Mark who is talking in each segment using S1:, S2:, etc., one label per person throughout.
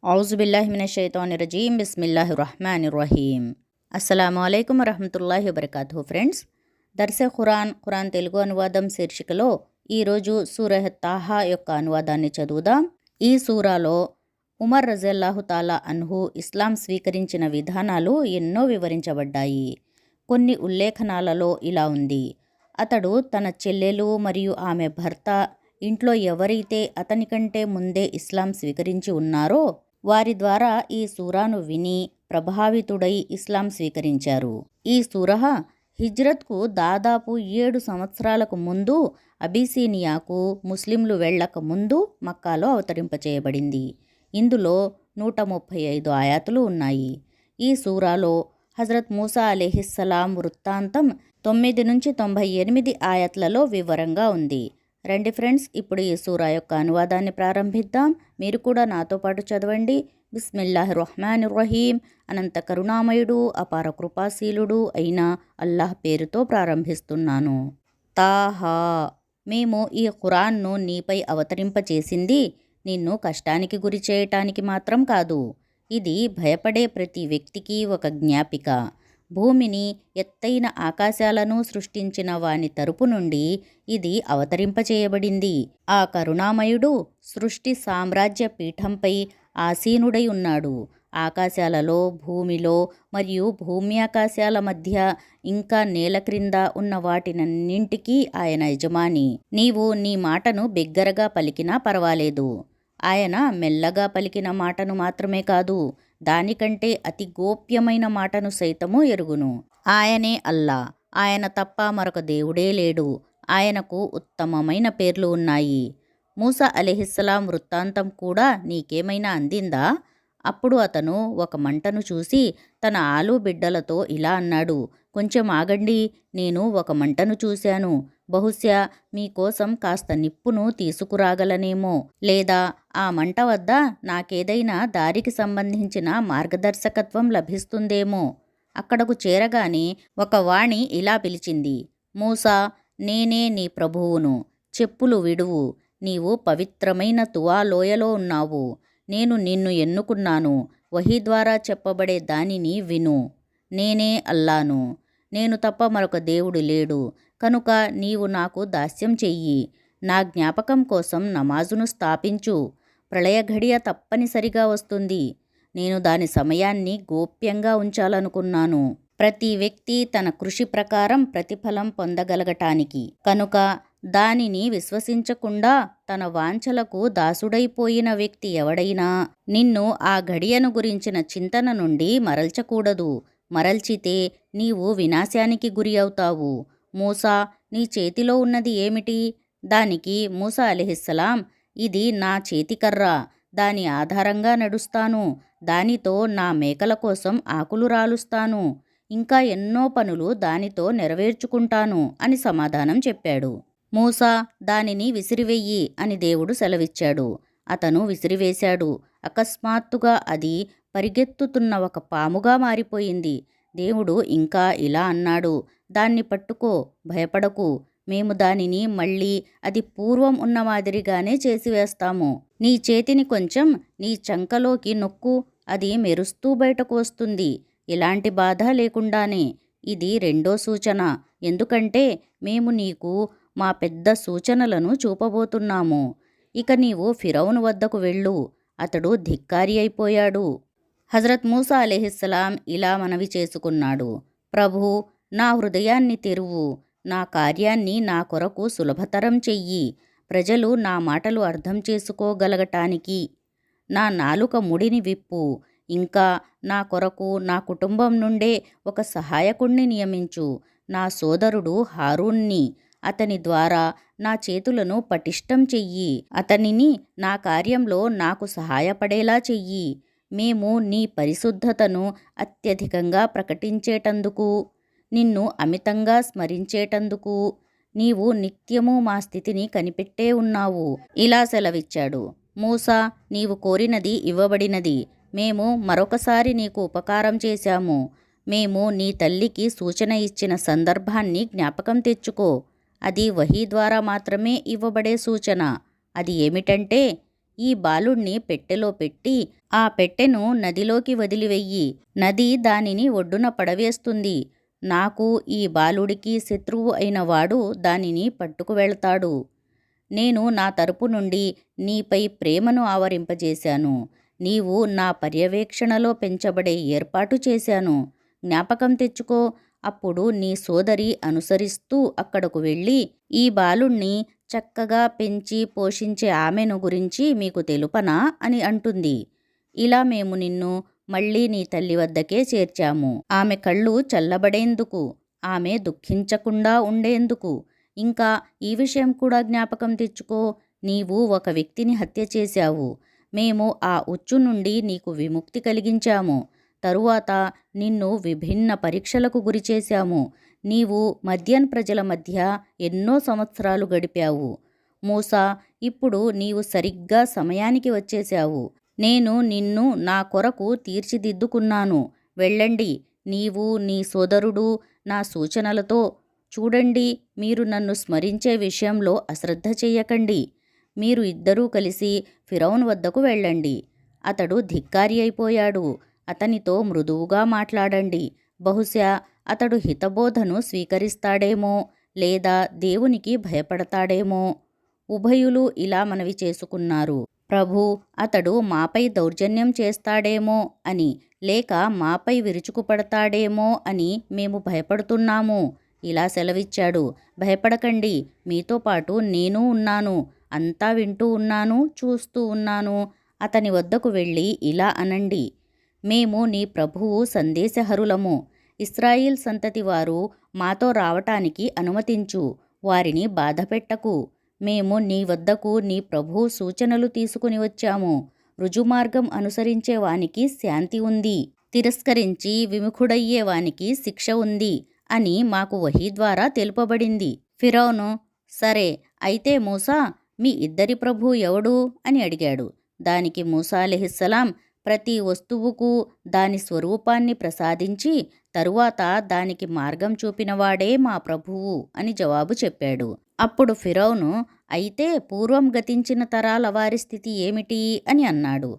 S1: ఔజుబిల్లాహిమినషైతానిర్రజీం బిస్మిల్లాహిర్రహ్మానిర్రహీం. అస్సలాము అలైకుం వరహమతుల్లాహి వబర్కాతుహు. ఫ్రెండ్స్, దర్సె ఖురాన్ తెలుగు అనువాదం శీర్షికలో ఈరోజు సూరహ్ తాహా యొక్క అనువాదాన్ని చదువుదాం. ఈ సూరాలో ఉమర్ రజల్లాహు తాలా అన్హు ఇస్లాం స్వీకరించిన విధానాలు ఎన్నో వివరించబడ్డాయి. కొన్ని ఉల్లేఖనాలలో ఇలా ఉంది: అతడు తన చెల్లెలు మరియు ఆమె భర్త, ఇంట్లో ఎవరైతే అతని కంటే ముందే ఇస్లాం స్వీకరించి ఉన్నారో వారి ద్వారా ఈ సూరాను విని ప్రభావితుడై ఇస్లాం స్వీకరించారు. ఈ సూరహ హిజ్రత్కు దాదాపు 7 సంవత్సరాలకు ముందు అబీసీనియాకు ముస్లింలు వెళ్ళక ముందు మక్కాలో అవతరింపచేయబడింది. ఇందులో 135 ఆయాతులు ఉన్నాయి. ఈ సూరాలో హజరత్ మూసా అలైహిస్సలాం వృత్తాంతం 9 నుంచి 98 ఆయత్లలో వివరంగా ఉంది. రండి ఫ్రెండ్స్, ఇప్పుడు ఈ సూరా యొక్క అనువాదాన్ని ప్రారంభిద్దాం. మీరు కూడా నాతో పాటు చదవండి. బిస్మిల్లాహిర్రహ్మానిర్రహీం. అనంత కరుణామయుడు అపార కృపాశీలుడు అయిన అల్లాహ్ పేరుతో ప్రారంభిస్తున్నాను. తాహా, మేము ఈ ఖురాన్ను నీపై అవతరింపచేసింది నిన్ను కష్టానికి గురి చేయటానికి మాత్రం కాదు. ఇది భయపడే ప్రతి వ్యక్తికి ఒక జ్ఞాపిక. భూమిని ఎత్తైన ఆకాశాలను సృష్టించిన వాని తరపు నుండి ఇది అవతరింపచేయబడింది. ఆ కరుణామయుడు సృష్టి సామ్రాజ్య పీఠంపై ఆసీనుడై ఉన్నాడు. ఆకాశాలలో, భూమిలో మరియు భూమ్యాకాశాల మధ్య ఇంకా నేల క్రింద ఉన్న వాటినన్నింటికీ ఆయన యజమాని. నీవు నీ మాటను బిగ్గరగా పలికినా పర్వాలేదు. ఆయన మెల్లగా పలికిన మాటను మాత్రమే కాదు, దానికంటే అతి గోప్యమైన మాటను సైతము ఎరుగును. ఆయనే అల్లా, ఆయన తప్ప మరొక దేవుడే లేడు. ఆయనకు ఉత్తమమైన పేర్లు ఉన్నాయి. మూసా అలైహిస్సలాం వృత్తాంతం కూడా నీకేమైనా అందిందా? అప్పుడు అతను ఒక మంటను చూసి తన ఆలుబిడ్డలతో ఇలా అన్నాడు: కొంచెం ఆగండి, నేను ఒక మంటను చూశాను. బహుశా మీకోసం కాస్త నిప్పును తీసుకురాగలనేమో, లేదా ఆ మంట వద్ద నాకేదైనా దారికి సంబంధించిన మార్గదర్శకత్వం లభిస్తుందేమో. అక్కడకు చేరగానే ఒక వాణి ఇలా పిలిచింది: మూసా, నేనే నీ ప్రభువును. చెప్పులు విడువు. నీవు పవిత్రమైన తువా లోయలో ఉన్నావు. నేను నిన్ను ఎన్నుకున్నాను. వహీ ద్వారా చెప్పబడే దానిని విను. నేనే అల్లాను. నేను తప్ప మరొక దేవుడు లేడు. కనుక నీవు నాకు దాస్యం చెయ్యి. నా జ్ఞాపకం కోసం నమాజును స్థాపించు. ప్రళయ ఘడియ తప్పనిసరిగా వస్తుంది. నేను దాని సమయాన్ని గోప్యంగా ఉంచాలనుకున్నాను. ప్రతి వ్యక్తి తన కృషి ప్రకారం ప్రతిఫలం పొందగలగటానికి. కనుక దానిని విశ్వసించకుండా తన వాంఛలకు దాసుడైపోయిన వ్యక్తి ఎవడైనా నిన్ను ఆ ఘడియను గురించిన చింతన నుండి మరల్చకూడదు. మరల్చితే నీవు వినాశానికి గురి అవుతావు. మూసా, నీ చేతిలో ఉన్నది ఏమిటి? దానికి మూసా అలైహిస్సలాం, ఇది నా చేతికర్ర. దాని ఆధారంగా నడుస్తాను. దానితో నా మేకల కోసం ఆకులు రాలుస్తాను. ఇంకా ఎన్నో పనులు దానితో నెరవేర్చుకుంటాను అని సమాధానం చెప్పాడు. మూసా, దానిని విసిరివెయ్యి అని దేవుడు సెలవిచ్చాడు. అతను విసిరివేశాడు. అకస్మాత్తుగా అది పరిగెత్తుతున్న ఒక పాముగా మారిపోయింది. దేవుడు ఇంకా ఇలా అన్నాడు: దాన్ని పట్టుకో, భయపడకు. మేము దానిని మళ్ళీ అది పూర్వం ఉన్న మాదిరిగానే చేసివేస్తాము. నీ చేతిని కొంచెం నీ చంకలోకి నొక్కు, అది మెరుస్తూ బయటకు వస్తుంది. ఎలాంటి బాధ లేకుండానే. ఇది రెండో సూచన, ఎందుకంటే మేము నీకు మా పెద్ద సూచనలను చూపబోతున్నాము. ఇక నీవు ఫిరౌను వద్దకు వెళ్ళు. అతడు ధిక్కారి అయిపోయాడు. హజరత్ మూసా అలైహిస్సలాం ఇలా మనవి చేసుకున్నాడు: ప్రభూ, నా హృదయాన్ని తెరువు. నా కార్యాన్ని నా కొరకు సులభతరం చెయ్యి. ప్రజలు నా మాటలు అర్థం చేసుకోగలగటానికి నా నాలుక ముడిని విప్పు. ఇంకా నా కొరకు నా కుటుంబం నుండే ఒక సహాయకుణ్ణి నియమించు, నా సోదరుడు హారూన్ని. అతని ద్వారా నా చేతులను పటిష్టం చెయ్యి. అతనిని నా కార్యంలో నాకు సహాయపడేలా చెయ్యి. మేము నీ పరిశుద్ధతను అత్యధికంగా ప్రకటించేటందుకు, నిన్ను అమితంగా స్మరించేటందుకు నీవు నిత్యము మా స్థితిని కనిపెట్టే ఉన్నావు. ఇలా సెలవిచ్చాడు: మూసా, నీవు కోరినది ఇవ్వబడినది. మేము మరొకసారి నీకు ఉపకారం చేశాము. మేము నీ తల్లికి సూచన ఇచ్చిన సందర్భాన్ని జ్ఞాపకం తెచ్చుకో. అది వహీ ద్వారా మాత్రమే ఇవ్వబడే సూచన. అది ఏమిటంటే, ఈ బాలుణ్ణి పెట్టెలో పెట్టి ఆ పెట్టెను నదిలోకి వదిలివెయ్యి. నది దానిని ఒడ్డున పడవేస్తుంది. నాకు ఈ బాలుడికి శత్రువు అయిన వాడు దానిని పట్టుకు వెళతాడు. నేను నా తరపు నుండి నీపై ప్రేమను ఆవరింపజేశాను. నీవు నా పర్యవేక్షణలో పెంచబడే ఏర్పాటు చేశాను. జ్ఞాపకం తెచ్చుకో. అప్పుడు నీ సోదరి అనుసరిస్తూ అక్కడకు వెళ్ళి, ఈ బాలుణ్ణి చక్కగా పెంచి పోషించే ఆమెను గురించి మీకు తెలుపనా అని అంటుంది. ఇలా మేము నిన్ను మళ్ళీ నీ తల్లి వద్దకే చేర్చాము. ఆమె కళ్ళు చల్లబడేందుకు, ఆమె దుఃఖించకుండా ఉండేందుకు. ఇంకా ఈ విషయం కూడా జ్ఞాపకం తెచ్చుకో. నీవు ఒక వ్యక్తిని హత్య చేశావు. మేము ఆ ఉచ్చు నుండి నీకు విముక్తి కలిగించాము. తరువాత నిన్ను విభిన్న పరీక్షలకు గురిచేశాము. నీవు మద్యన్ ప్రజల మధ్య ఎన్నో సంవత్సరాలు గడిపావు. మూసా, ఇప్పుడు నీవు సరిగ్గా సమయానికి వచ్చేశావు. నేను నిన్ను నా కొరకు తీర్చిదిద్దుకున్నాను. వెళ్ళండి, నీవు నీ సోదరుడు నా సూచనలతో. చూడండి, మీరు నన్ను స్మరించే విషయంలో అశ్రద్ధ చెయ్యకండి. మీరు ఇద్దరూ కలిసి ఫిరౌన్ వద్దకు వెళ్ళండి. అతడు ధిక్కారి అయిపోయాడు. అతనితో మృదువుగా మాట్లాడండి. బహుశా అతడు హితబోధను స్వీకరిస్తాడేమో, లేదా దేవునికి భయపడతాడేమో. ఉభయులు ఇలా మనవి చేసుకున్నారు. ప్రభూ, అతడు మాపై దౌర్జన్యం చేస్తాడేమో అని, లేక మాపై విరుచుకుపడతాడేమో అని మేము భయపడుతున్నాము. ఇలా సెలవిచ్చాడు. భయపడకండి, మీతో పాటు నేను ఉన్నాను. అంతా వింటూ ఉన్నాను, చూస్తూ ఉన్నాను. అతని వద్దకు వెళ్ళి ఇలా అనండి, మేము నీ ప్రభువు సందేశహరులము. ఇశ్రాయిల్ సంతతి వారు మాతో రావటానికి అనుమతించు. వారిని బాధపెట్టకు. మేము నీ వద్దకు నీ ప్రభువు సూచనలు తీసుకుని వచ్చాము. రుజుమార్గం అనుసరించే వానికి శాంతి ఉంది, తిరస్కరించి విముఖుడయ్యే వానికి శిక్ష ఉంది అని మాకు వహీ ద్వారా తెలుపబడింది. ఫిరౌను, సరే అయితే మూసా, మీ ఇద్దరి ప్రభు ఎవడు అని అడిగాడు. దానికి మూసా అలైహిస్సలాం ప్రతి వస్తువుకు దాని స్వరూపాన్ని ప్రసాదించి తరువాత దానికి మార్గం చూపినవాడే మా ప్రభువు అని జవాబు చెప్పాడు. అప్పుడు ఫిరౌను, అయితే పూర్వం గతించిన తరాల వారి స్థితి ఏమిటి అని అన్నాడు.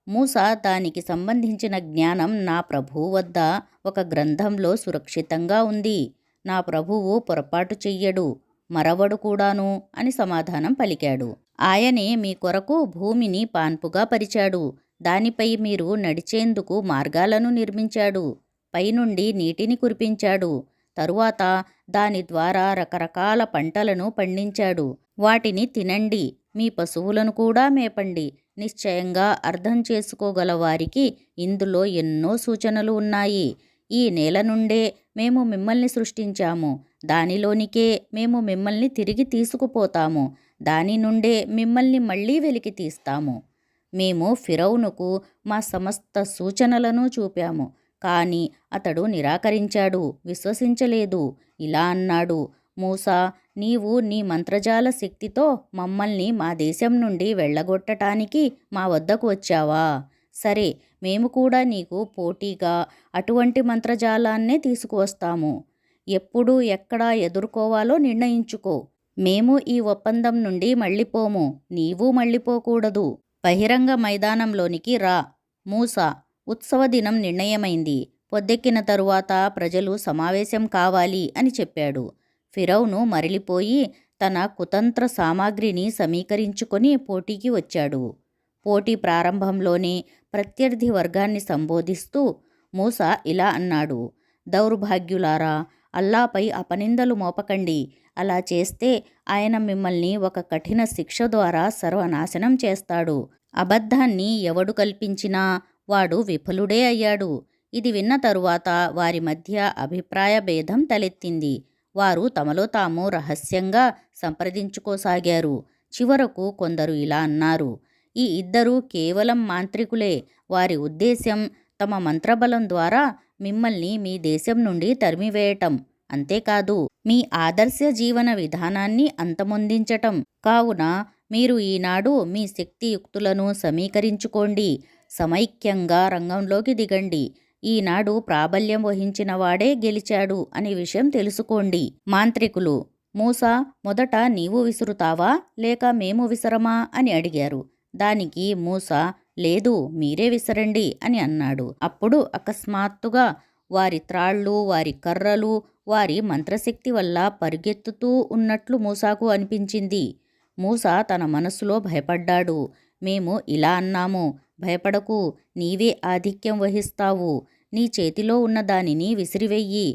S1: మూసా, దానికి సంబంధించిన జ్ఞానం నా ప్రభువు వద్ద ఒక గ్రంథంలో సురక్షితంగా ఉంది. నా ప్రభువు పొరపాటు చెయ్యడు, మరవడు కూడాను అని సమాధానం పలికాడు. ఆయనే మీ కొరకు భూమిని పాన్పుగా పరిచాడు. దానిపై మీరు నడిచేందుకు మార్గాలను నిర్మించాడు. పైనుండి నీటిని కురిపించాడు. తరువాత దాని ద్వారా రకరకాల పంటలను పండించాడు. వాటిని తినండి, మీ పశువులను కూడా మేపండి. నిశ్చయంగా అర్థం చేసుకోగల వారికి ఇందులో ఎన్నో సూచనలు ఉన్నాయి. ఈ నేల నుండే మేము మిమ్మల్ని సృష్టించాము. దానిలోనికే మేము మిమ్మల్ని తిరిగి తీసుకుపోతాము. దాని నుండే మిమ్మల్ని మళ్ళీ వెలికి తీస్తాము. మేము ఫిరౌనుకు మా సమస్త సూచనలను చూపాము. కానీ అతడు నిరాకరించాడు, విశ్వసించలేదు. ఇలా అన్నాడు, మూసా, నీవు నీ మంత్రజాల శక్తితో మమ్మల్ని మా దేశం నుండి వెళ్ళగొట్టటానికి మా వద్దకు వచ్చావా? సరే, మేము కూడా నీకు పోటీగా అటువంటి మంత్రజాలాన్నే తీసుకువస్తాము. ఎప్పుడు ఎక్కడ ఎదుర్కోవాలో నిర్ణయించుకో. మేము ఈ ఒప్పందం నుండి మళ్ళీపోము, నీవు మళ్ళీపోకూడదు. బహిరంగ మైదానంలోనికి రా. మూసా, ఉత్సవ దినం నిర్ణయమైంది. పొద్దెక్కిన తరువాత ప్రజలు సమావేశం కావాలి అని చెప్పాడు. ఫిరౌను మరలిపోయి తన కుతంత్ర సామాగ్రిని సమీకరించుకొని పోటీకి వచ్చాడు. పోటీ ప్రారంభంలోనే ప్రత్యర్థి వర్గాన్ని సంబోధిస్తూ మూసా ఇలా అన్నాడు, దౌర్భాగ్యులారా, అల్లాపై అపనిందలు మోపకండి. అలా చేస్తే ఆయన మిమ్మల్ని ఒక కఠిన శిక్ష ద్వారా సర్వనాశనం చేస్తాడు. అబద్ధాన్ని ఎవడు కల్పించినా వాడు విఫలుడే అయ్యాడు. ఇది విన్న తరువాత వారి మధ్య అభిప్రాయ భేదం తలెత్తింది. వారు తమలో తాము రహస్యంగా సంప్రదించుకోసాగారు. చివరకు కొందరు ఇలా అన్నారు, ఈ ఇద్దరూ కేవలం మాంత్రికులే. వారి ఉద్దేశ్యం తమ మంత్రబలం ద్వారా మిమ్మల్ని మీ దేశం నుండి తరిమివేయటం. అంతేకాదు, మీ ఆదర్శ జీవన విధానాన్ని అంతమొందించటం. కావున మీరు ఈనాడు మీ శక్తియుక్తులను సమీకరించుకోండి. సమైక్యంగా రంగంలోకి దిగండి. ఈనాడు ప్రాబల్యం వహించిన వాడే గెలిచాడు అనే విషయం తెలుసుకోండి. మాంత్రికులు, మూసా, మొదట నీవు విసురుతావా లేక మేము విసరమా అని అడిగారు. దానికి మూస, లేదు మీరే విసరండి అని అన్నాడు. అప్పుడు అకస్మాత్తుగా వారి త్రాళ్ళు, వారి కర్రలు, వారి మంత్రశక్తి వల్ల పరిగెత్తుతూ ఉన్నట్లు మూసాకు అనిపించింది. మూస తన మనసులో భయపడ్డాడు. మేము ఇలా అన్నాము, భయపడకు, నీవే ఆధిక్యం వహిస్తావు, నీ చేతిలో ఉన్న దానిని విసిరివెయ్యి.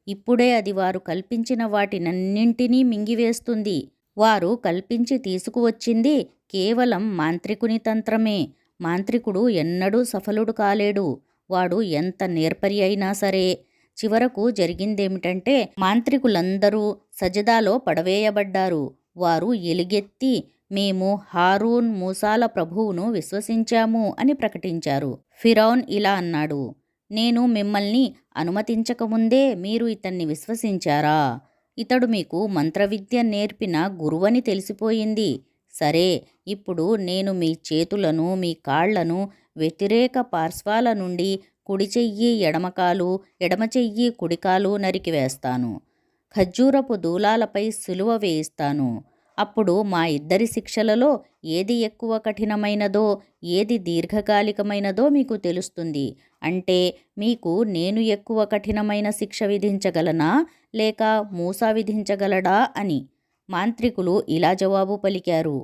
S1: ఇప్పుడే అది వారు కల్పించిన వాటినన్నింటినీ మింగివేస్తుంది. వారు కల్పించి తీసుకువచ్చింది కేవలం మాంత్రికుని తంత్రమే. మాంత్రికుడు ఎన్నడూ సఫలుడు కాలేడు. వాడు ఎంత నేర్పరి అయినా సరే. చివరకు జరిగిందేమిటంటే మాంత్రికులందరూ సజదాలో పడవేయబడ్డారు. వారు ఎలుగెత్తి, మేము హారూన్, మూసాల ప్రభువును విశ్వసించాము అని ప్రకటించారు. ఫిరౌన్ ఇలా అన్నాడు, నేను మిమ్మల్ని అనుమతించకముందే మీరు ఇతన్ని విశ్వసించారా? ఇతడు మీకు మంత్రవిద్య నేర్పిన గురువని తెలిసిపోయింది. సరే, ఇప్పుడు నేను మీ చేతులను, మీ కాళ్లను వ్యతిరేక పార్శ్వాల నుండి కుడి చెయ్యి ఎడమకాలు, ఎడమ చెయ్యి కుడికాలు నరికివేస్తాను. ఖర్జూరపు దూలాలపై సిలువ వేయిస్తాను. అప్పుడు మా ఇద్దరి శిక్షలలో ఏది ఎక్కువ కఠినమైనదో, ఏది దీర్ఘకాలికమైనదో మీకు తెలుస్తుంది. అంటే మీకు నేను ఎక్కువ కఠినమైన శిక్ష విధించగలనా, లేక మూసా విధించగలడా అని. మాంత్రికులు ఇలా జవాబు పలికారు,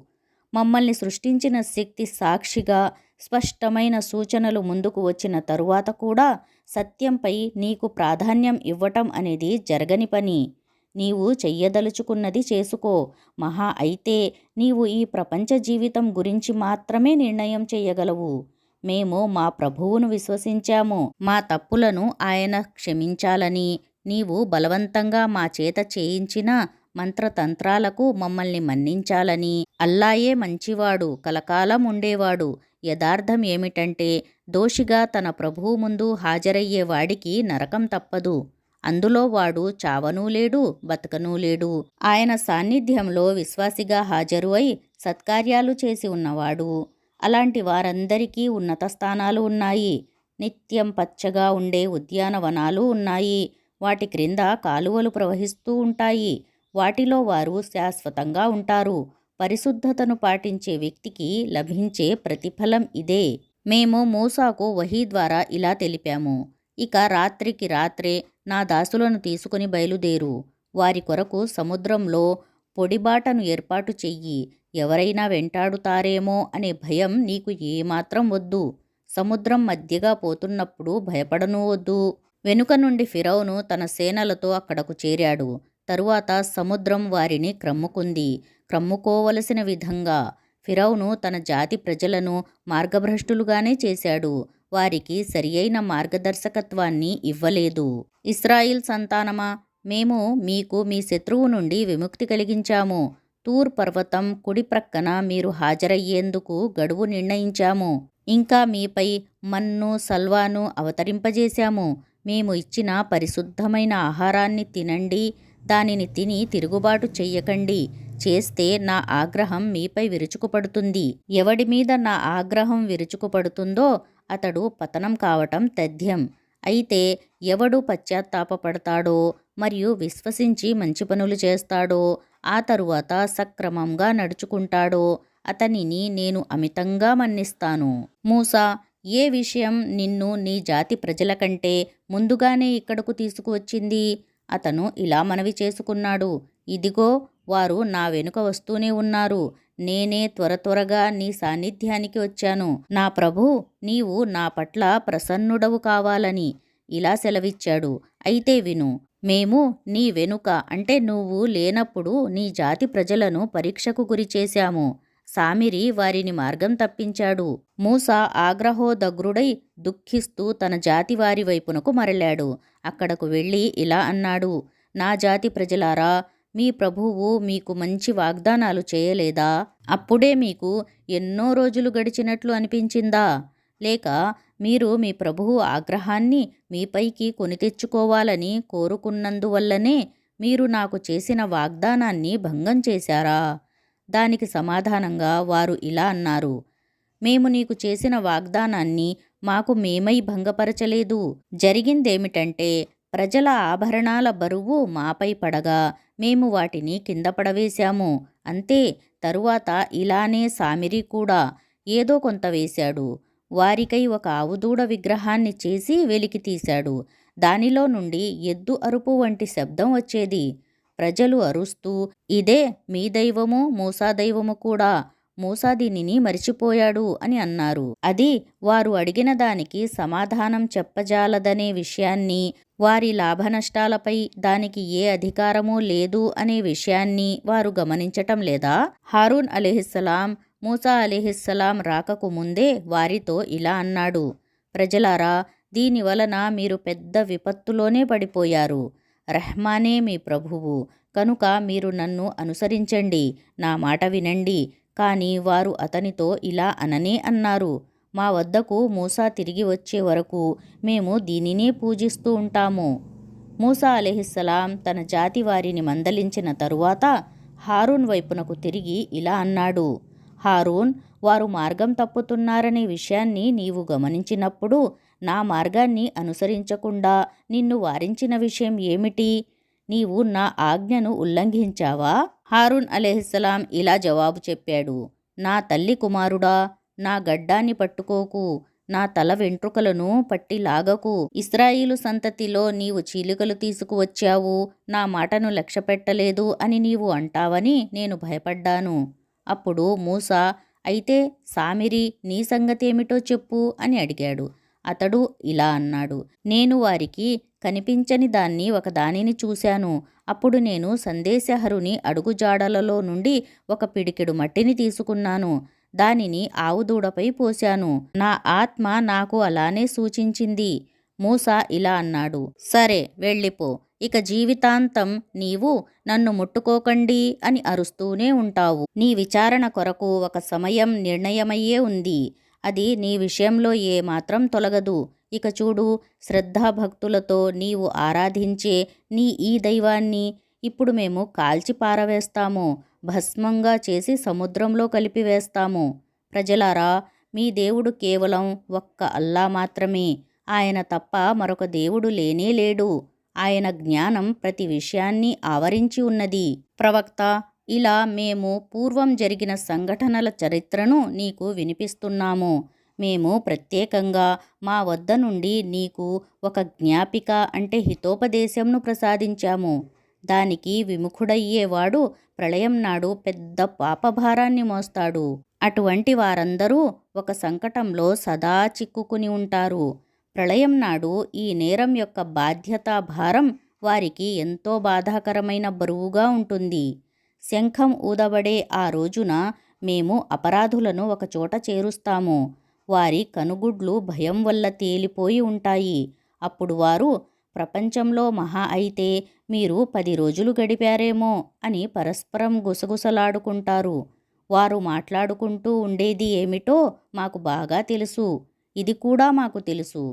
S1: మమ్మల్ని సృష్టించిన శక్తి సాక్షిగా స్పష్టమైన సూచనలు ముందుకు వచ్చిన తరువాత కూడా సత్యంపై నీకు ప్రాధాన్యం ఇవ్వటం అనేది జరగని పని. నీవు చెయ్యదలుచుకున్నది చేసుకో. మహా అయితే నీవు ఈ ప్రపంచ జీవితం గురించి మాత్రమే నిర్ణయం చెయ్యగలవు. మేము మా ప్రభువును విశ్వసించాము. మా తప్పులను ఆయన క్షమించాలని, నీవు బలవంతంగా మా చేత చేయించిన మంత్రతంత్రాలకు మమ్మల్ని మన్నించాలని. అల్లాయే మంచివాడు, కలకాలం ఉండేవాడు. యథార్థం ఏమిటంటే దోషిగా తన ప్రభువు ముందు హాజరయ్యే వాడికి నరకం తప్పదు. అందులో వాడు చావనూ లేడు, బతకనూ లేడు. ఆయన సాన్నిధ్యంలో విశ్వాసిగా హాజరు అయి సత్కార్యాలు చేసి ఉన్నవాడు. అలాంటి వారందరికీ ఉన్నత స్థానాలు ఉన్నాయి. నిత్యం పచ్చగా ఉండే ఉద్యానవనాలు ఉన్నాయి. వాటి క్రింద కాలువలు ప్రవహిస్తూ ఉంటాయి. వాటిలో వారు శాశ్వతంగా ఉంటారు. పరిశుద్ధతను పాటించే వ్యక్తికి లభించే ప్రతిఫలం ఇదే. మేము మూసాకు వహీ ద్వారా ఇలా తెలిపాము, ఇక రాత్రికి రాత్రే నా దాసులను తీసుకుని బయలుదేరు. వారి కొరకు సముద్రంలో పొడిబాటను ఏర్పాటు చెయ్యి. ఎవరైనా వెంటాడుతారేమో అనే భయం నీకు ఏమాత్రం వద్దు. సముద్రం మధ్యగా పోతున్నప్పుడు భయపడనూ వద్దు. వెనుక నుండి ఫిరౌను తన సేనలతో అక్కడకు చేరాడు. తరువాత సముద్రం వారిని క్రమ్ముకుంది. క్రమ్ముకోవలసిన విధంగా ఫిరౌను తన జాతి ప్రజలను మార్గభ్రష్టులుగానే చేశాడు. వారికి సరియైన మార్గదర్శకత్వాన్ని ఇవ్వలేదు. ఇశ్రాయిల్ సంతానమా, మేము మీకు మీ శత్రువు నుండి విముక్తి కలిగించాము. తూర్ పర్వతం కుడి ప్రక్కన మీరు హాజరయ్యేందుకు గడువు నిర్ణయించాము. ఇంకా మీపై మన్ను, సల్వాను అవతరింపజేశాము. మేము ఇచ్చిన పరిశుద్ధమైన ఆహారాన్ని తినండి. దానిని తిని తిరుగుబాటు చెయ్యకండి. చేస్తే నా ఆగ్రహం మీపై విరుచుకుపడుతుంది. ఎవడి మీద నా ఆగ్రహం విరుచుకుపడుతుందో అతడు పతనం కావటం తథ్యం. అయితే ఎవడు పశ్చాత్తాపపడతాడో మరియు విశ్వసించి మంచి పనులు చేస్తాడో, ఆ తరువాత సక్రమంగా నడుచుకుంటాడో అతనిని నేను అమితంగా మన్నిస్తాను. మూసా, ఏ విషయం నిన్ను నీ జాతి ప్రజల కంటే ముందుగానే ఇక్కడకు తీసుకువచ్చింది? అతను ఇలా మనవి చేసుకున్నాడు, ఇదిగో వారు నా వెనుక వస్తూనే ఉన్నారు. నేనే త్వరగా నీ సాన్నిధ్యానికి వచ్చాను. నా ప్రభూ, నీవు నా పట్ల ప్రసన్నుడవు కావాలని ఇలా సెలవిచ్చాడు. అయితే విను, మేము నీ వెనుక అంటే నువ్వు లేనప్పుడు నీ జాతి ప్రజలను పరీక్షకు గురిచేశాము. సామిరి వారిని మార్గం తప్పించాడు. మూసా ఆగ్రహోదగ్రుడై దుఃఖిస్తూ తన జాతి వారి వైపునకు మరలాడు. అక్కడకు వెళ్ళి ఇలా అన్నాడు, నా జాతి ప్రజలారా, మీ ప్రభువు మీకు మంచి వాగ్దానాలు చేయలేదా? అప్పుడే మీకు ఎన్నో రోజులు గడిచినట్లు అనిపించిందా? లేక మీరు మీ ప్రభువు ఆగ్రహాన్ని మీపైకి కొని తెచ్చుకోవాలని కోరుకున్నందువల్లనే మీరు నాకు చేసిన వాగ్దానాన్ని భంగం చేశారా? దానికి సమాధానంగా వారు ఇలా అన్నారు, మేము నీకు చేసిన వాగ్దానాన్ని మాకు మేమై భంగపరచలేదు. జరిగిందేమిటంటే ప్రజల ఆభరణాల బరువు మాపై పడగా మేము వాటిని కింద పడవేశాము. అంతే. తరువాత ఇలానే సామిరి కూడా ఏదో కొంత వేశాడు. వారికై ఒక ఆవుదూడ విగ్రహాన్ని చేసి వెలికి తీశాడు. దానిలో నుండి ఎద్దు అరుపు వంటి శబ్దం వచ్చేది. ప్రజలు అరుస్తూ, ఇదే మీ దైవము, మూసా దైవము కూడా, మూసా దీనిని మరిచిపోయాడు అని అన్నారు. అది వారు అడిగిన దానికి సమాధానం చెప్పజాలదనే విషయాన్ని, వారి లాభనష్టాలపై దానికి ఏ అధికారమూ లేదు అనే విషయాన్ని వారు గమనించటం లేదా? హారూన్ అలైహిస్సలాం మూసా అలైహిస్సలాం రాకకు ముందే వారితో ఇలా అన్నాడు, ప్రజలారా, దీనివలన మీరు పెద్ద విపత్తులోనే పడిపోయారు. రెహ్మానే మీ ప్రభువు, కనుక మీరు నన్ను అనుసరించండి, నా మాట వినండి. కానీ వారు అతనితో ఇలా అననే అన్నారు, మా వద్దకు మూసా తిరిగి వచ్చే వరకు మేము దీనినే పూజిస్తూ ఉంటాము. మూసా అలైహిస్సలాం తన జాతి వారిని మందలించిన తరువాత హారూన్ వైపునకు తిరిగి ఇలా అన్నాడు, హారూన్, వారు మార్గం తప్పుతున్నారనే విషయాన్ని నీవు గమనించినప్పుడు నా మార్గాన్ని అనుసరించకుండా నిన్ను వారించిన విషయం ఏమిటి? నీవు నా ఆజ్ఞను ఉల్లంఘించావా? హారూన్ అలైహిస్సలాం ఇలా జవాబు చెప్పాడు, నా తల్లి కుమారుడా, నా గడ్డాన్ని పట్టుకోకు, నా తల వెంట్రుకలను పట్టి లాగకు. ఇశ్రాయేలు సంతతిలో నీవు చీలికలు తీసుకువచ్చావు, నా మాటను లక్ష్యపెట్టలేదు అని నీవు అంటావని నేను భయపడ్డాను. అప్పుడు మూసా, అయితే సామిరి, నీ సంగతేమిటో చెప్పు అని అడిగాడు. అతడు ఇలా అన్నాడు, నేను వారికి కనిపించని దాన్ని ఒకదానిని చూశాను. అప్పుడు నేను సందేశహరుని అడుగుజాడలలో నుండి ఒక పిడికెడు మట్టిని తీసుకున్నాను. దానిని ఆవుదూడపై పోశాను. నా ఆత్మ నాకు అలానే సూచించింది. మూసా ఇలా అన్నాడు, సరే వెళ్ళిపో, ఇక జీవితాంతం నీవు నన్ను ముట్టుకోకండి అని అరుస్తూనే ఉంటావు. నీ విచారణ కొరకు ఒక సమయం నిర్ణయమయ్యే ఉంది. అది నీ విషయంలో ఏమాత్రం తొలగదు. ఇక చూడు, శ్రద్ధాభక్తులతో నీవు ఆరాధించే నీ ఈ దైవాన్ని ఇప్పుడు మేము కాల్చి పారవేస్తాము, భస్మంగా చేసి సముద్రంలో కలిపివేస్తాము. ప్రజలారా, మీ దేవుడు కేవలం ఒక్క అల్లా మాత్రమే. ఆయన తప్ప మరొక దేవుడు లేనే లేడు. ఆయన జ్ఞానం ప్రతి విషయాన్ని ఆవరించి ఉన్నది. ప్రవక్త, ఇలా మేము పూర్వం జరిగిన సంఘటనల చరిత్రను నీకు వినిపిస్తున్నాము. మేము ప్రత్యేకంగా మా వద్ద నుండి నీకు ఒక జ్ఞాపిక అంటే హితోపదేశంను ప్రసాదించాము. దానికి విముఖుడయ్యేవాడు ప్రళయం నాడు పెద్ద పాపభారాన్ని మోస్తాడు. అటువంటి వారందరూ ఒక సంకటంలో సదా చిక్కుకుని ఉంటారు. ప్రళయం నాడు ఈ నేరం యొక్క బాధ్యతా భారం వారికి ఎంతో బాధాకరమైన బరువుగా ఉంటుంది. శంఖం ఊదబడే ఆ రోజున మేము అపరాధులను ఒకచోట చేరుస్తాము. వారి కనుగుడ్లు భయం వల్ల తేలిపోయి ఉంటాయి. అప్పుడు వారు, ప్రపంచంలో మహా అయితే మీరు 10 రోజులు గడిపారేమో అని పరస్పరం గుసగుసలాడుకుంటారు. వారు మాట్లాడుకుంటూ ఉండేది ఏమిటో మాకు బాగా తెలుసు, ఇది కూడా మాకు తెలుసు.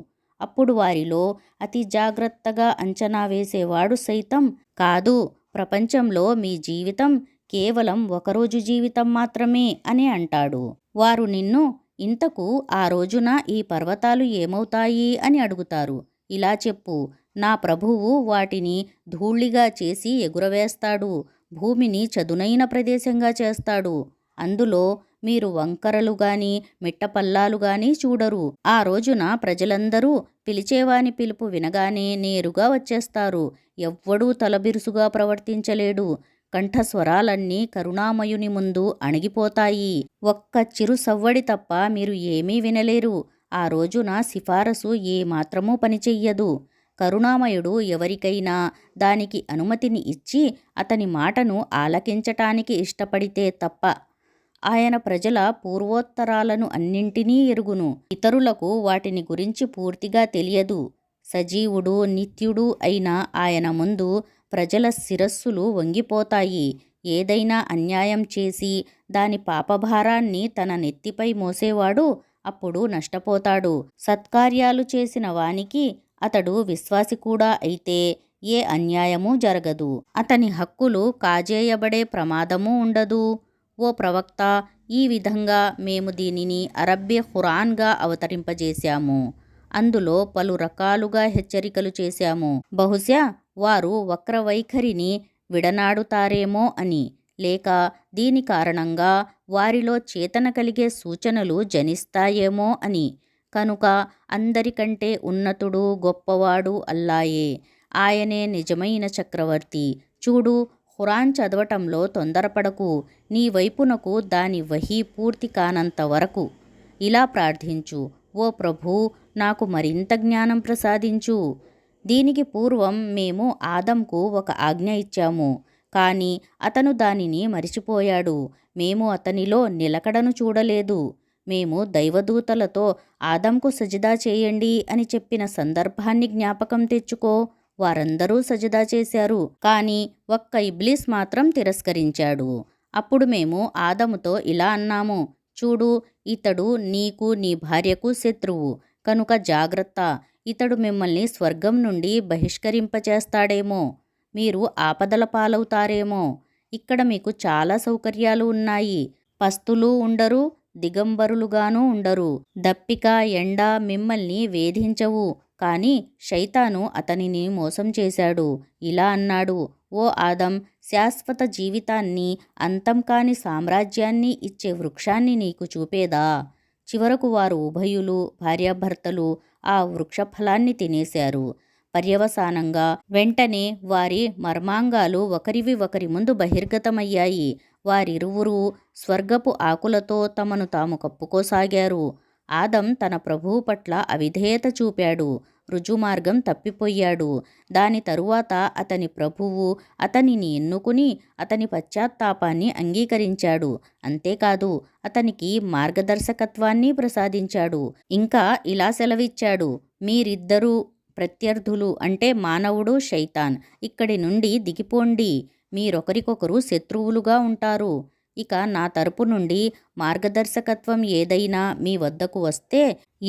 S1: అప్పుడు వారిలో అతి జాగ్రత్తగా అంచనా వేసేవాడు సైతం, కాదు, ప్రపంచంలో మీ జీవితం కేవలం ఒకరోజు జీవితం మాత్రమే అని అంటాడు. వారు నిన్ను, ఇంతకు ఆ రోజున ఈ పర్వతాలు ఏమవుతాయి అని అడుగుతారు. ఇలా చెప్పు, నా ప్రభువు వాటిని ధూళిగా చేసి ఎగురవేస్తాడు, భూమిని చదునైన ప్రదేశంగా చేస్తాడు. అందులో మీరు వంకరలు గాని మిట్టపల్లాలు గాని చూడరు. ఆ రోజున ప్రజలందరూ పిలిచేవాని పిలుపు వినగానే నేరుగా వచ్చేస్తారు. ఎవ్వడూ తలబిరుసుగా ప్రవర్తించలేడు. కంఠస్వరాలన్నీ కరుణామయుని ముందు అణిగిపోతాయి. ఒక్క చిరు సవ్వడి తప్ప మీరు ఏమీ వినలేరు. ఆ రోజున సిఫారసు ఏమాత్రమూ పనిచెయ్యదు. కరుణామయుడు ఎవరికైనా దానికి అనుమతిని ఇచ్చి అతని మాటను ఆలకించటానికి ఇష్టపడితే తప్ప. ఆయన ప్రజల పూర్వోత్తరాలను అన్నింటినీ ఎరుగును. ఇతరులకు వాటిని గురించి పూర్తిగా తెలియదు. సజీవుడు, నిత్యుడు అయిన ఆయన ముందు ప్రజల శిరస్సులు వంగిపోతాయి. ఏదైనా అన్యాయం చేసి దాని పాపభారాన్ని తన నెత్తిపై మోసేవాడు అప్పుడు నష్టపోతాడు. సత్కార్యాలు చేసిన వానికి అతడు విశ్వాసి కూడా అయితే ఏ అన్యాయమూ జరగదు. అతని హక్కులు కాజేయబడే ప్రమాదమూ ఉండదు. ఓ ప్రవక్త, ఈ విధంగా మేము దీనిని అరబ్బీ ఖురాన్గా అవతరింపజేశాము. అందులో పలు రకాలుగా హెచ్చరికలు చేశాము. బహుశా వారు వక్రవైఖరిని విడనాడుతారేమో అని. లేక దీని కారణంగా వారిలో చేతన కలిగే సూచనలు జనిస్తాయేమో అని. కనుక అందరికంటే ఉన్నతుడు గొప్పవాడు అల్లాయే. ఆయనే నిజమైన చక్రవర్తి. చూడు, ఖురాన్ చదవటంలో తొందరపడకు. నీ వైపునకు దాని వహీ పూర్తి కానంత వరకు ఇలా ప్రార్థించు: ఓ ప్రభూ, నాకు మరింత జ్ఞానం ప్రసాదించు. దీనికి పూర్వం మేము ఆదంకు ఒక ఆజ్ఞ ఇచ్చాము, కానీ అతను దానిని మరిచిపోయాడు. మేము అతనిలో నిలకడను చూడలేదు. మేము దైవదూతలతో ఆదంకు సజదా చేయండి అని చెప్పిన సందర్భాన్ని జ్ఞాపకం తెచ్చుకో. వారందరూ సజదా చేశారు, కానీ ఒక్క ఇబ్లీస్ మాత్రం తిరస్కరించాడు. అప్పుడు మేము ఆదముతో ఇలా అన్నాము: చూడు, ఇతడు నీకు నీ భార్యకు శత్రువు, కనుక జాగ్రత్త. ఇతడు మిమ్మల్ని స్వర్గం నుండి బహిష్కరింపచేస్తాడేమో. మీరు ఆపదల పాలవుతారేమో. ఇక్కడ మీకు చాలా సౌకర్యాలు ఉన్నాయి. పస్తులు ఉండరు, దిగంబరులుగానూ ఉండరు. దప్పిక, ఎండ మిమ్మల్ని వేధించవు. కానీ శైతాను అతనిని మోసం చేశాడు. ఇలా అన్నాడు: ఓ ఆదం, శాశ్వత జీవితాన్ని, అంతం కాని సామ్రాజ్యాన్ని ఇచ్చే వృక్షాన్ని నీకు చూపేదా? చివరకు వారు ఉభయులు, భార్యాభర్తలు ఆ వృక్షఫలాన్ని తినేశారు. పర్యవసానంగా వెంటనే వారి మర్మాంగాలు ఒకరివి ఒకరి ముందు బహిర్గతమయ్యాయి. వారిరువురూ స్వర్గపు ఆకులతో తమను తాము కప్పుకోసాగారు. ఆదం తన ప్రభువు పట్ల అవిధేయత చూపాడు, రుజుమార్గం తప్పిపోయాడు. దాని తరువాత అతని ప్రభువు అతనిని ఎన్నుకుని అతని పశ్చాత్తాపాన్ని అంగీకరించాడు. అంతేకాదు, అతనికి మార్గదర్శకత్వాన్ని ప్రసాదించాడు. ఇంకా ఇలా సెలవిచ్చాడు: మీరిద్దరూ ప్రత్యర్థులు, అంటే మానవుడు, శైతాన్, ఇక్కడి నుండి దిగిపోండి. మీరొకరికొకరు శత్రువులుగా ఉంటారు. ఇక నా తరపు నుండి మార్గదర్శకత్వం ఏదైనా మీ వద్దకు వస్తే,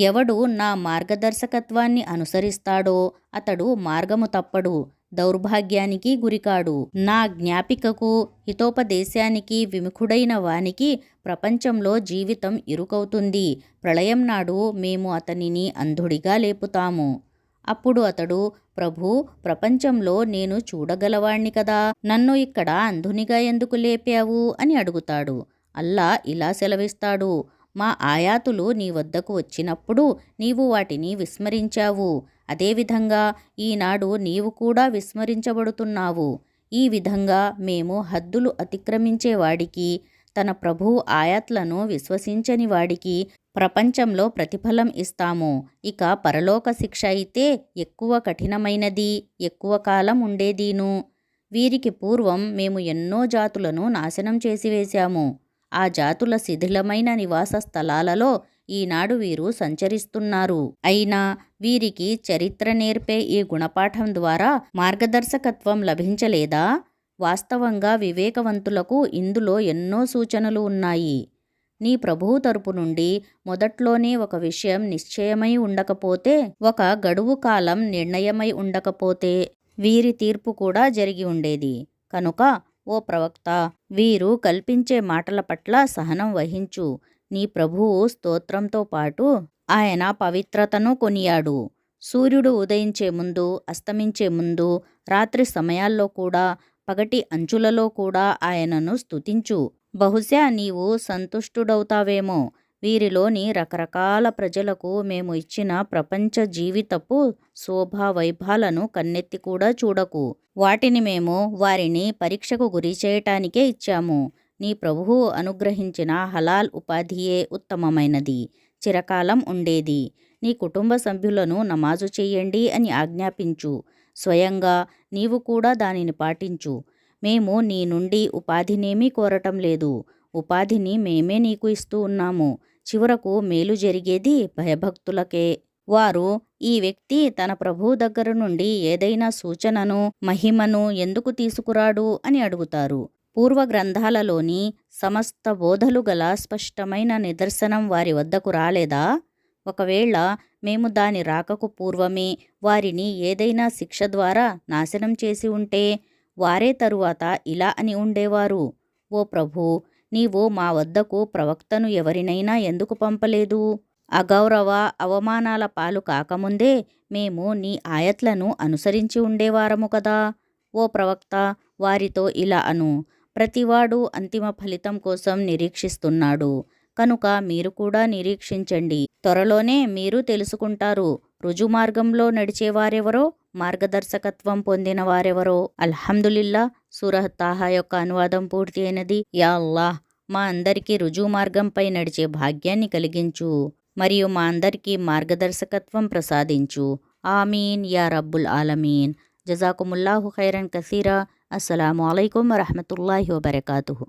S1: ఎవడు నా మార్గదర్శకత్వాన్ని అనుసరిస్తాడో అతడు మార్గము తప్పడు, దౌర్భాగ్యానికి గురికాడు. నా జ్ఞాపికకు, హితోపదేశానికి విముఖుడైన వానికి ప్రపంచంలో జీవితం ఇరుకవుతుంది. ప్రళయం నాడు మేము అతనిని అంధుడిగా లేపుతాము. అప్పుడు అతడు: ప్రభూ, ప్రపంచంలో నేను చూడగలవాణ్ణి కదా, నన్ను ఇక్కడ అంధునిగా ఎందుకు లేపావు అని అడుగుతాడు. అల్లా ఇలా సెలవిస్తాడు: మా ఆయాతులు నీ వద్దకు వచ్చినప్పుడు నీవు వాటిని విస్మరించావు. అదేవిధంగా ఈనాడు నీవు కూడా విస్మరించబడుతున్నావు. ఈ విధంగా మేము హద్దులు అతిక్రమించే వాడికి, తన ప్రభువు ఆయాత్లను విశ్వసించని వాడికి ప్రపంచంలో ప్రతిఫలం ఇస్తాము. ఇక పరలోక శిక్ష అయితే ఎక్కువ కఠినమైనది, ఎక్కువ కాలం ఉండేదీను. వీరికి పూర్వం మేము ఎన్నో జాతులను నాశనం చేసివేశాము. ఆ జాతుల శిథిలమైన నివాస స్థలాలలో ఈనాడు వీరు సంచరిస్తున్నారు. అయినా వీరికి చరిత్ర నేర్పే ఈ గుణపాఠం ద్వారా మార్గదర్శకత్వం లభించలేదా? వాస్తవంగా వివేకవంతులకు ఇందులో ఎన్నో సూచనలు ఉన్నాయి. నీ ప్రభువు తరపు నుండి మొదట్లోనే ఒక విషయం నిశ్చయమై ఉండకపోతే, ఒక గడువు కాలం నిర్ణయమై ఉండకపోతే వీరి తీర్పు కూడా జరిగి ఉండేది. కనుక ఓ ప్రవక్త, వీరు కల్పించే మాటల పట్ల సహనం వహించు. నీ ప్రభువు స్తోత్రంతో పాటు ఆయన పవిత్రతను కొనియాడు. సూర్యుడు ఉదయించే ముందు, అస్తమించే ముందు, రాత్రి సమయాల్లో కూడా, పగటి అంచులలో కూడా ఆయనను స్తుతించు. బహుశా నీవు సంతుష్టుడవుతావేమో. వీరిలోని రకరకాల ప్రజలకు మేము ఇచ్చిన ప్రపంచ జీవితపు శోభావైభాలను కన్నెత్తి కూడా చూడకు. వాటిని మేము వారిని పరీక్షకు గురి చేయటానికే ఇచ్చాము. నీ ప్రభువు అనుగ్రహించిన హలాల్ ఉపాధియే ఉత్తమమైనది, చిరకాలం ఉండేది. నీ కుటుంబ సభ్యులను నమాజు చెయ్యండి అని ఆజ్ఞాపించు. స్వయంగా నీవు కూడా దానిని పాటించు. మేము నీ నుండి ఉపాధినేమీ కోరటం లేదు. ఉపాధిని మేమే నీకు ఇస్తూ ఉన్నాము. చివరకు మేలు జరిగేది భయభక్తులకే. వారు, ఈ వ్యక్తి తన ప్రభువు దగ్గర నుండి ఏదైనా సూచనను, మహిమను ఎందుకు తీసుకురాడు అని అడుగుతారు. పూర్వ గ్రంథాలలోని సమస్త బోధలు గల స్పష్టమైన నిదర్శనం వారి వద్దకు రాలేదా? ఒకవేళ మేము దాని రాకకు పూర్వమే వారిని ఏదైనా శిక్ష ద్వారా నాశనం చేసి ఉంటే, వారే తరువాత ఇలా అని ఉండేవారు: ఓ ప్రభూ, నీవు మా వద్దకు ప్రవక్తను ఎవరినైనా ఎందుకు పంపలేదు? అగౌరవ అవమానాల పాలు కాకముందే మేము నీ ఆయత్లను అనుసరించి ఉండేవారము కదా. ఓ ప్రవక్త, వారితో ఇలా అను: ప్రతివాడు అంతిమ ఫలితం కోసం నిరీక్షిస్తున్నాడు. కనుక మీరు కూడా నిరీక్షించండి. త్వరలోనే మీరు తెలుసుకుంటారు రుజుమార్గంలో నడిచేవారెవరో, మార్గదర్శకత్వం పొందిన వారెవరో. అల్హమ్దులిల్లా, సూరహ్ తాహా యొక్క అనువాదం పూర్తి అయినది. యా అల్లాహ్, మా అందరికీ రుజుమార్గంపై నడిచే భాగ్యాన్ని కలిగించు మరియు మా అందరికీ మార్గదర్శకత్వం ప్రసాదించు. ఆమీన్ యా రబ్బుల్ ఆలమీన్. జజాకుముల్లాహు ఖైరన్ కసీరా. అస్సలాము అలైకుం వరహమతుల్లాహి వబరకాతుహు.